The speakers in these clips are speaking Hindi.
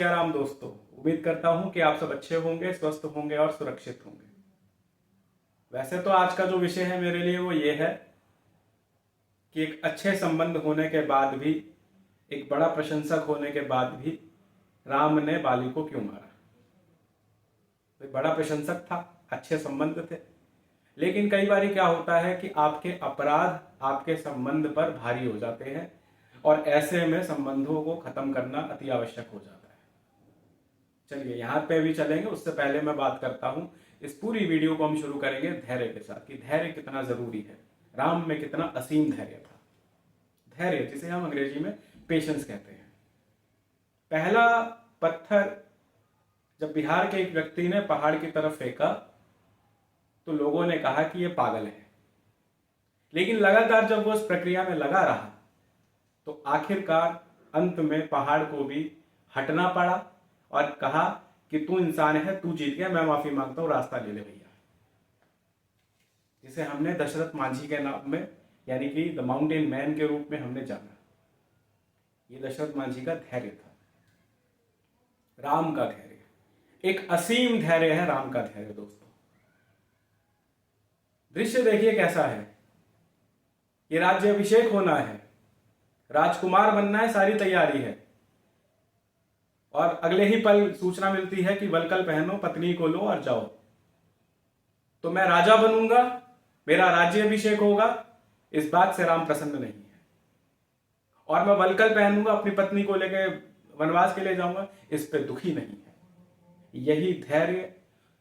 क्या राम दोस्तों, उम्मीद करता हूं कि आप सब अच्छे होंगे, स्वस्थ होंगे और सुरक्षित होंगे। वैसे तो आज का जो विषय है मेरे लिए वो ये है कि एक अच्छे संबंध होने के बाद भी, एक बड़ा प्रशंसक होने के बाद भी राम ने बाली को क्यों मारा। एक बड़ा प्रशंसक था, अच्छे संबंध थे, लेकिन कई बार क्या होता है कि आपके अपराध आपके संबंध पर भारी हो जाते हैं और ऐसे में संबंधों को खत्म करना अति आवश्यक हो जाता है। चलिए यहाँ पे भी चलेंगे, उससे पहले मैं बात करता हूं, इस पूरी वीडियो को हम शुरू करेंगे धैर्य के साथ कि धैर्य कितना जरूरी है। राम में कितना असीम धैर्य था। धैर्य जिसे हम अंग्रेजी में पेशेंस कहते हैं। पहला पत्थर जब बिहार के एक व्यक्ति ने पहाड़ की तरफ फेंका तो लोगों ने कहा कि यह पागल है, लेकिन लगातार जब वो उस प्रक्रिया में लगा रहा तो आखिरकार अंत में पहाड़ को भी हटना पड़ा और कहा कि तू इंसान है, तू जीत गया, मैं माफी मांगता हूं, रास्ता ले ले भैया। जिसे हमने दशरथ मांझी के नाम में यानी कि द माउंटेन मैन के रूप में हमने जाना। ये दशरथ मांझी का धैर्य था, राम का धैर्य। एक असीम धैर्य है राम का धैर्य। दोस्तों दृश्य देखिए कैसा है। ये राज्याभिषेक होना है, राजकुमार बनना है, सारी तैयारी है और अगले ही पल सूचना मिलती है कि वलकल पहनो, पत्नी को लो और जाओ। तो मैं राजा बनूंगा, मेरा राज्याभिषेक होगा, इस बात से राम प्रसन्न नहीं है। और मैं वलकल पहनूंगा, अपनी पत्नी को लेकर वनवास के लिए जाऊंगा, इस पे दुखी नहीं है। यही धैर्य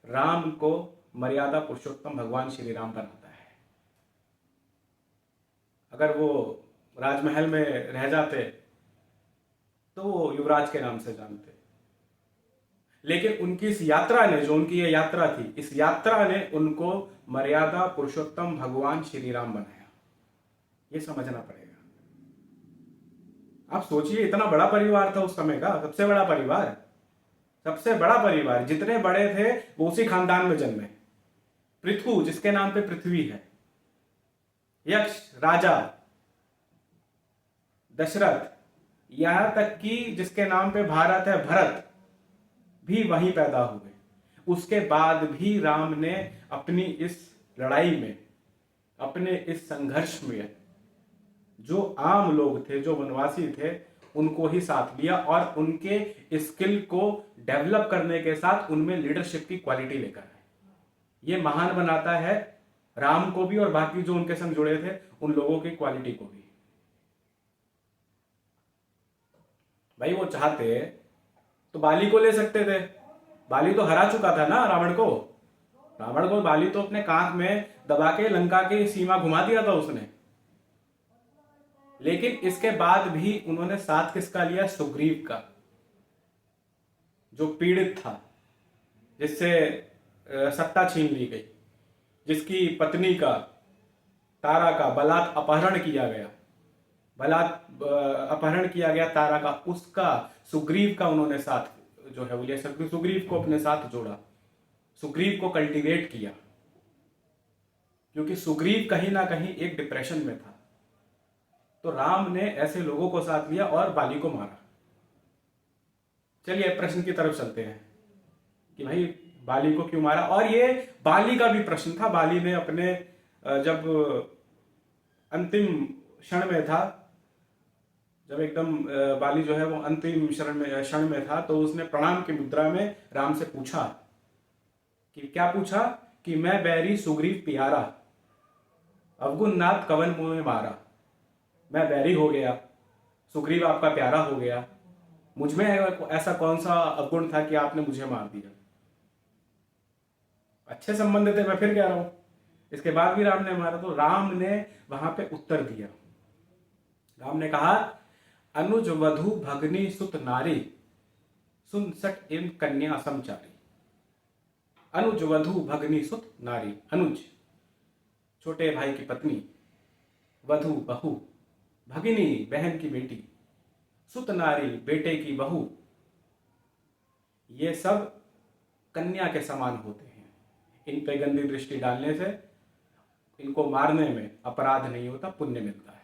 राम को मर्यादा पुरुषोत्तम भगवान श्री राम बनाता है। अगर वो राजमहल में रह जाते तो वो युवराज के नाम से जानते, लेकिन उनकी इस यात्रा ने, जो उनकी ये यात्रा थी, इस यात्रा ने उनको मर्यादा पुरुषोत्तम भगवान श्री राम बनाया। ये समझना पड़ेगा। आप सोचिए, इतना बड़ा परिवार था उस समय का, सबसे बड़ा परिवार, सबसे बड़ा परिवार। जितने बड़े थे वो उसी खानदान में जन्मे। पृथु जिसके नाम पे पृथ्वी है, यक्ष राजा दशरथ, यहां तक कि जिसके नाम पे भारत है भरत भी वहीं पैदा हुए। उसके बाद भी राम ने अपनी इस लड़ाई में, अपने इस संघर्ष में जो आम लोग थे, जो वनवासी थे, उनको ही साथ लिया और उनके स्किल को डेवलप करने के साथ उनमें लीडरशिप की क्वालिटी लेकर आए। ये महान बनाता है राम को भी और बाकी जो उनके संग जुड़े थे उन लोगों की क्वालिटी को भी। भाई वो चाहते तो बाली को ले सकते थे। बाली तो हरा चुका था ना रावण को। बाली तो अपने कांख में दबा के लंका की सीमा घुमा दिया था उसने। लेकिन इसके बाद भी उन्होंने साथ किसका लिया? सुग्रीव का, जो पीड़ित था, जिससे सत्ता छीन ली गई, जिसकी पत्नी का, तारा का बलात् अपहरण किया गया, तारा का, उसका, सुग्रीव का उन्होंने साथ जो है वो लिया। सुग्रीव को अपने साथ जोड़ा, सुग्रीव को कल्टीवेट किया, क्योंकि सुग्रीव कहीं ना कहीं एक डिप्रेशन में था। तो राम ने ऐसे लोगों को साथ लिया और बाली को मारा। चलिए प्रश्न की तरफ चलते हैं कि भाई बाली को क्यों मारा। और ये बाली का भी प्रश्न था। बाली ने अपने जब अंतिम क्षण में था, जब एकदम बाली जो है वो अंतिम क्षण में था, तो उसने प्रणाम की मुद्रा में राम से पूछा कि क्या पूछा? कि मैं बैरी सुग्रीव प्यारा, अवगुण नाथ कवन मुँह मारा। मैं बैरी हो गया, सुग्रीव आपका प्यारा हो गया, मुझमें ऐसा कौन सा अवगुण था कि आपने मुझे मार दिया? अच्छे संबंध थे, मैं फिर कह रहा हूं। इसके बाद भी राम ने मारा। तो राम ने वहां पे उत्तर दिया। राम ने कहा, अनुज वधु भगनी सुत नारी, सुन सट एम कन्या समचारी। अनुज वधु भगनी सुत नारी, अनुज छोटे भाई की पत्नी, वधु बहू, भगिनी बहन की बेटी, सुत नारी बेटे की बहू, ये सब कन्या के समान होते हैं। इन पे गंदी दृष्टि डालने से, इनको मारने में अपराध नहीं होता, पुण्य मिलता है।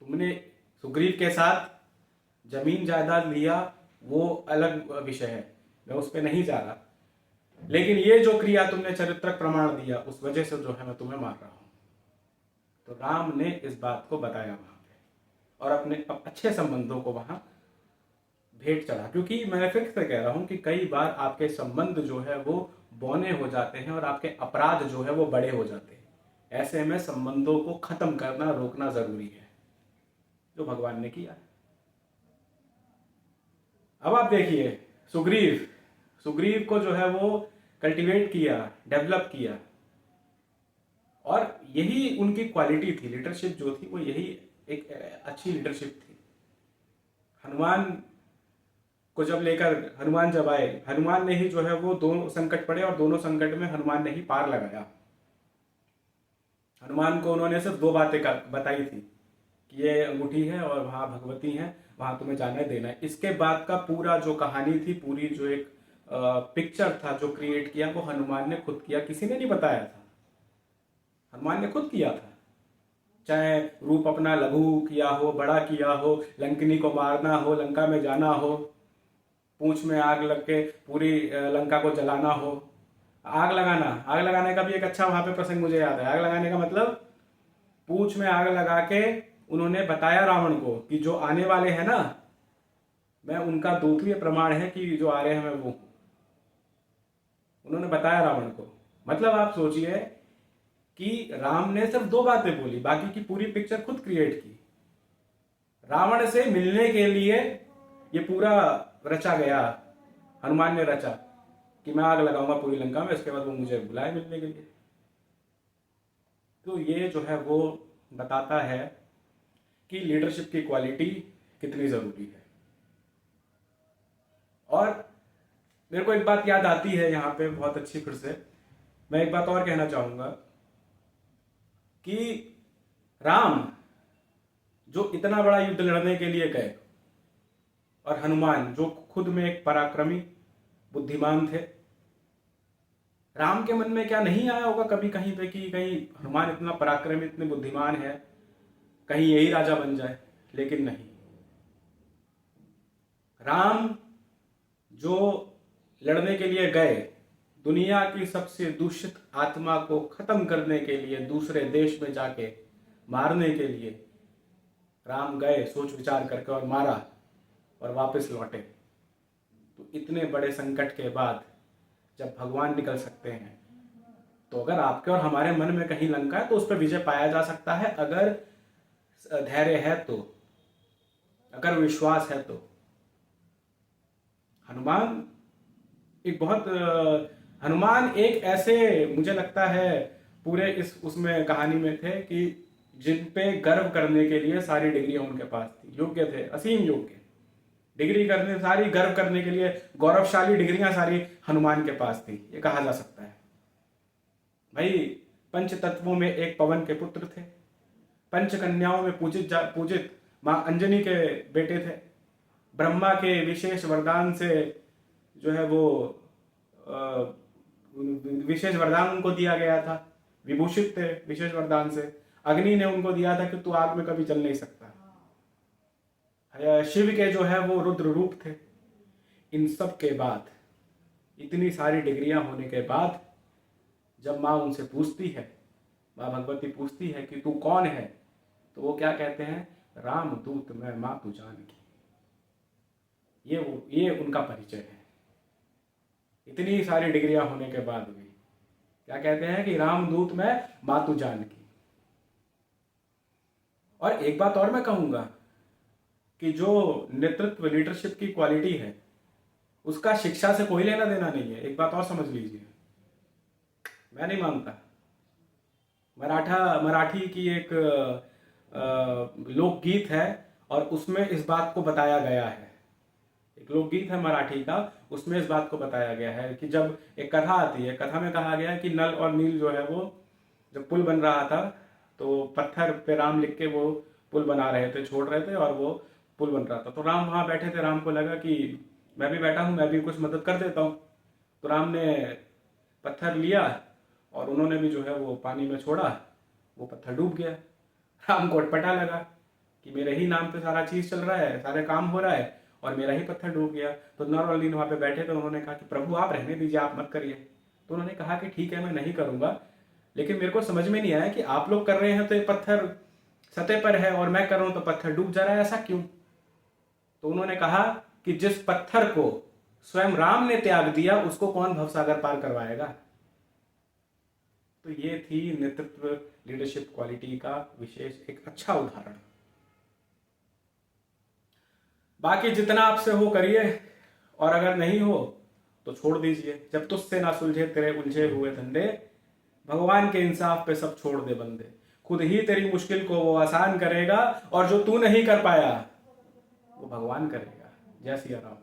तुमने सुग्रीव के साथ जमीन जायदाद लिया वो अलग विषय है, मैं उस पर नहीं जा रहा, लेकिन ये जो क्रिया तुमने चरित्रक प्रमाण दिया उस वजह से जो है मैं तुम्हें मार रहा हूं। तो राम ने इस बात को बताया वहां पे और अपने अच्छे संबंधों को वहां भेंट चढ़ा। क्योंकि मैं फिर से कह रहा हूं कि कई बार आपके संबंध जो है वो बौने हो जाते हैं और आपके अपराध जो है वो बड़े हो जाते हैं। ऐसे में संबंधों को खत्म करना, रोकना जरूरी है, जो भगवान ने किया। अब आप देखिए, सुग्रीव सुग्रीव को जो है वो कल्टीवेट किया, डेवलप किया, और यही उनकी क्वालिटी थी। लीडरशिप जो थी वो यही एक अच्छी लीडरशिप थी। हनुमान को जब लेकर हनुमान जब आए, हनुमान ने ही जो है वो दोनों संकट पड़े और दोनों संकट में हनुमान ने ही पार लगाया। हनुमान को उन्होंने सिर्फ दो बातें बताई थी कि ये अंगूठी है और वहां भगवती है, वहां तुम्हें जाने देना है। इसके बाद का पूरा जो कहानी थी, पूरी जो एक पिक्चर था जो क्रिएट किया, वो हनुमान ने खुद किया, किसी ने नहीं बताया था, हनुमान ने खुद किया था। चाहे रूप अपना लघु किया हो, बड़ा किया हो, लंकिनी को मारना हो, लंका में जाना हो, पूंछ में आग लग के पूरी लंका को जलाना हो। आग लगाने का भी एक अच्छा वहां पे प्रसंग मुझे याद है। आग लगाने का मतलब, पूंछ में आग लगा के उन्होंने बताया रावण को कि जो आने वाले हैं ना, मैं उनका दूत, ये प्रमाण है कि जो आ रहे हैं मैं वो हूं। उन्होंने बताया रावण को। मतलब आप सोचिए कि राम ने सिर्फ दो बातें बोली, बाकी की पूरी पिक्चर खुद क्रिएट की। रावण से मिलने के लिए ये पूरा रचा गया, हनुमान ने रचा कि मैं आग लगाऊंगा पूरी लंका में, इसके बाद वो मुझे बुलाए मिलने के लिए। तो ये जो है वो बताता है कि लीडरशिप की क्वालिटी कितनी जरूरी है। और मेरे को एक बात याद आती है यहाँ पे बहुत अच्छी, फिर से मैं एक बात और कहना चाहूंगा कि राम जो इतना बड़ा युद्ध लड़ने के लिए गए, और हनुमान जो खुद में एक पराक्रमी बुद्धिमान थे, राम के मन में क्या नहीं आया होगा कभी कहीं पे कि कहीं हनुमान इतना पराक्रमी, इतने बुद्धिमान है, कहीं यही राजा बन जाए? लेकिन नहीं, राम जो लड़ने के लिए गए, दुनिया की सबसे दूषित आत्मा को खत्म करने के लिए, दूसरे देश में जाके मारने के लिए राम गए, सोच विचार करके, और मारा और वापस लौटे। तो इतने बड़े संकट के बाद जब भगवान निकल सकते हैं, तो अगर आपके और हमारे मन में कहीं लंका है तो उस पर विजय पाया जा सकता है, अगर धैर्य है तो, अगर विश्वास है तो। हनुमान एक बहुत हनुमान एक ऐसे, मुझे लगता है पूरे इस उसमें कहानी में थे कि जिन पे गर्व करने के लिए सारी डिग्रियां उनके पास थी, योग्य थे, असीम योग्य, डिग्री करने सारी, गर्व करने के लिए गौरवशाली डिग्रियां सारी हनुमान के पास थी, ये कहा जा सकता है। भाई, पंच तत्वों में एक पवन के पुत्र थे, पंच कन्याओं में पूजित मां अंजनी के बेटे थे, ब्रह्मा के विशेष वरदान से जो है वो विशेष वरदान उनको दिया गया था, विभूषित थे विशेष वरदान से। अग्नि ने उनको दिया था कि तू आग में कभी चल नहीं सकता। शिव के जो है वो रुद्र रूप थे। इन सब के बाद, इतनी सारी डिग्रियां होने के बाद, जब माँ उनसे पूछती है, माँ भगवती पूछती है कि तू कौन है, तो वो क्या कहते हैं? राम दूत मैं माँ तू जानकी। ये उनका परिचय है। इतनी सारी डिग्रियां होने के बाद भी क्या कहते हैं कि रामदूत में माँ तू जानकी। और एक बात और मैं कहूंगा कि जो नेतृत्व, लीडरशिप की क्वालिटी है, उसका शिक्षा से कोई लेना देना नहीं है। एक बात और समझ लीजिए, मैं नहीं मानता। मराठी की एक लोकगीत है और उसमें इस बात को बताया गया है। एक लोकगीत है मराठी का, उसमें इस बात को बताया गया है कि जब एक कथा आती है, कथा में कहा गया है कि नल और नील जो है वो जब पुल बन रहा था, तो पत्थर पे राम लिख के वो पुल बना रहे थे, छोड़ रहे थे, और वो पुल बन रहा था। तो राम वहां बैठे थे, राम को लगा कि मैं भी बैठा हूं, मैं भी कुछ मदद कर देता हूं। तो राम ने पत्थर लिया और उन्होंने भी जो है वो पानी में छोड़ा, वो पत्थर डूब गया। राम को अटपटा लगा कि मेरे ही नाम पे सारा चीज चल रहा है, सारे काम हो रहा है और मेरा ही पत्थर डूब गया। तो नौरुद्दीन वहां पे बैठे तो उन्होंने कहा कि प्रभु आप रहने दीजिए, आप मत करिए। तो उन्होंने कहा कि ठीक है मैं नहीं करूंगा, लेकिन मेरे को समझ में नहीं आया कि आप लोग कर रहे हैं तो ये पत्थर सतह पर है और मैं कर रहा हूं तो पत्थर डूब जा रहा है, ऐसा क्यों? तो उन्होंने कहा कि जिस पत्थर को स्वयं राम ने त्याग दिया उसको कौन भवसागर पार करवाएगा। तो ये थी नेतृत्व, लीडरशिप क्वालिटी का विशेष एक अच्छा उदाहरण। बाकी जितना आपसे हो करिए, और अगर नहीं हो तो छोड़ दीजिए। जब तुझसे ना सुलझे तेरे उलझे हुए धंधे, भगवान के इंसाफ पे सब छोड़ दे बंदे। खुद ही तेरी मुश्किल को वो आसान करेगा, और जो तू नहीं कर पाया वो भगवान करेगा। जय सिया राम।